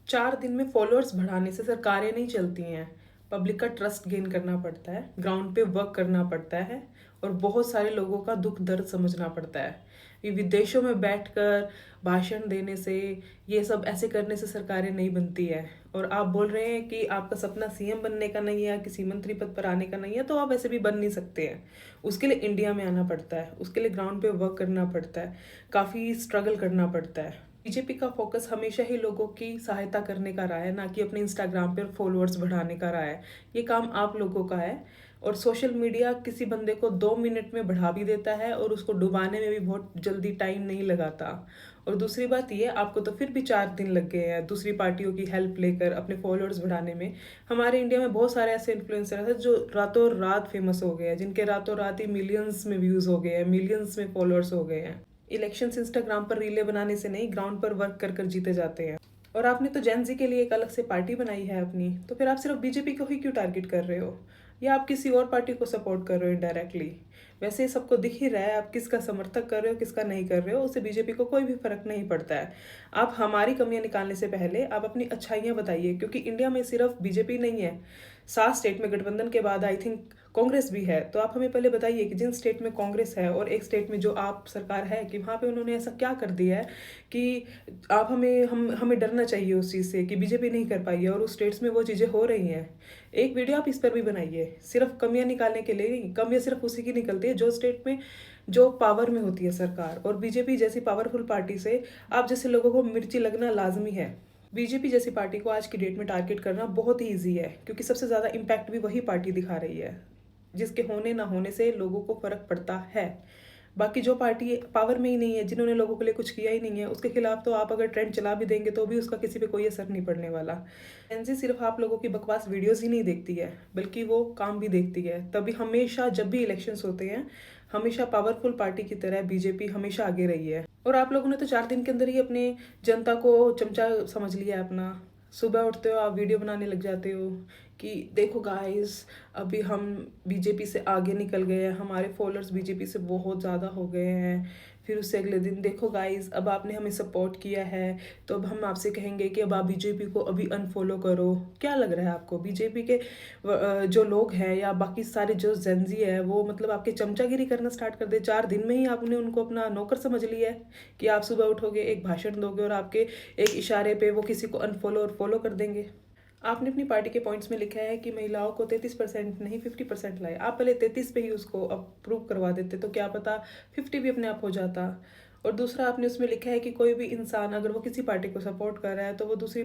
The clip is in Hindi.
4 दिन में फॉलोअर्स बढ़ाने से सरकारें नहीं चलती हैं। पब्लिक का ट्रस्ट गेन करना पड़ता है, ग्राउंड पे वर्क करना पड़ता है और बहुत सारे लोगों का दुख दर्द समझना पड़ता है। ये विदेशों में बैठकर भाषण देने से, ये सब ऐसे करने से सरकारें नहीं बनती है। और आप बोल रहे हैं कि आपका सपना सीएम बनने का नहीं है या किसी मंत्री पद पर आने का नहीं है, तो आप ऐसे भी बन नहीं सकते हैं। उसके लिए इंडिया में आना पड़ता है, उसके लिए ग्राउंड पे वर्क करना पड़ता है, काफ़ी स्ट्रगल करना पड़ता है। बीजेपी का फोकस हमेशा ही लोगों की सहायता करने का रहा है, ना कि अपने इंस्टाग्राम पर फॉलोअर्स बढ़ाने का रहा है। ये काम आप लोगों का है। और सोशल मीडिया किसी बंदे को 2 मिनट में बढ़ा भी देता है और उसको डुबाने में भी बहुत जल्दी टाइम नहीं लगाता। और दूसरी बात ये, आपको तो फिर भी 4 दिन लग गए हैं दूसरी पार्टियों की हेल्प लेकर अपने फॉलोअर्स बढ़ाने में। हमारे इंडिया में बहुत सारे ऐसे इन्फ्लुएंसर हैं जो रातों रात फेमस हो गए हैं, जिनके रातों रात ही मिलियंस में व्यूज़ हो गए हैं, मिलियंस में फॉलोअर्स हो गए हैं। इलेक्शंस इंस्टाग्राम पर रीले बनाने से नहीं, ग्राउंड पर वर्क कर कर जीते जाते हैं। और आपने तो जेन जी के लिए एक अलग से पार्टी बनाई है अपनी, तो फिर आप सिर्फ बीजेपी को ही क्यों टारगेट कर रहे हो, या आप किसी और पार्टी को सपोर्ट कर रहे हो इनडायरेक्टली? वैसे ही सबको दिख ही रहा है आप किसका समर्थक कर रहे हो, किसका नहीं कर रहे हो, उससे बीजेपी को कोई भी फर्क नहीं पड़ता है। आप हमारी कमियां निकालने से पहले आप अपनी अच्छाइयां बताइए, क्योंकि इंडिया में सिर्फ बीजेपी नहीं है, 7 स्टेट में गठबंधन के बाद आई थिंक कांग्रेस भी है। तो आप हमें पहले बताइए कि जिन स्टेट में कांग्रेस है और एक स्टेट में जो आप सरकार है, कि वहाँ पे उन्होंने ऐसा क्या कर दिया है कि आप हमें डरना चाहिए उस चीज़ से कि बीजेपी नहीं कर पाई है, और उस स्टेट्स में वो चीज़ें हो रही हैं। एक वीडियो आप इस पर भी बनाइए, सिर्फ कमियां निकालने के लिए नहीं। कमियां सिर्फ उसी की निकलती है जो स्टेट में जो पावर में होती है सरकार। और बीजेपी जैसी पावरफुल पार्टी से आप जैसे लोगों को मिर्ची लगना लाजमी है। बीजेपी जैसी पार्टी को आज की डेट में टारगेट करना बहुत ही ईजी है, क्योंकि सबसे ज़्यादा इम्पैक्ट भी वही पार्टी दिखा रही है, जिसके होने ना होने से लोगों को फर्क पड़ता है। बाकी जो पार्टी पावर में ही नहीं है, जिन्होंने लोगों के लिए कुछ किया ही नहीं है, उसके खिलाफ तो आप अगर ट्रेंड चला भी देंगे तो भी उसका किसी पे कोई असर नहीं पड़ने वाला। एनजी सिर्फ आप लोगों की बकवास वीडियोस ही नहीं देखती है, बल्कि वो काम भी देखती है। तभी हमेशा जब भी इलेक्शंस होते हैं, हमेशा पावरफुल पार्टी की तरह बीजेपी हमेशा आगे रही है। और आप लोगों ने तो 4 दिन के अंदर ही अपने जनता को चमचा समझ लिया है अपना। सुबह उठते हो आप वीडियो बनाने लग जाते हो कि देखो गाइस, अभी हम बीजेपी से आगे निकल गए हैं, हमारे फॉलोअर्स बीजेपी से बहुत ज़्यादा हो गए हैं। फिर उससे अगले दिन देखो गाइस, अब आपने हमें सपोर्ट किया है तो अब हम आपसे कहेंगे कि अब आप बीजेपी को अभी अनफॉलो करो। क्या लग रहा है आपको बीजेपी के जो लोग हैं या बाकी सारे जो जेंजी है, वो मतलब आपके चमचागिरी करना स्टार्ट कर दे? 4 दिन में ही आपने उनको अपना नौकर समझ लिया है कि आप सुबह उठोगे, एक भाषण दोगे और आपके एक इशारे पे वो किसी को अनफॉलो और फॉलो कर देंगे। आपने अपनी पार्टी के पॉइंट्स में लिखा है कि महिलाओं को 33% नहीं 50% लाए। आप पहले 33 पे ही उसको अप्रूव करवा देते तो क्या पता 50 भी अपने आप हो जाता। और दूसरा आपने उसमें लिखा है कि कोई भी इंसान अगर वो किसी पार्टी को सपोर्ट कर रहा है तो वो दूसरी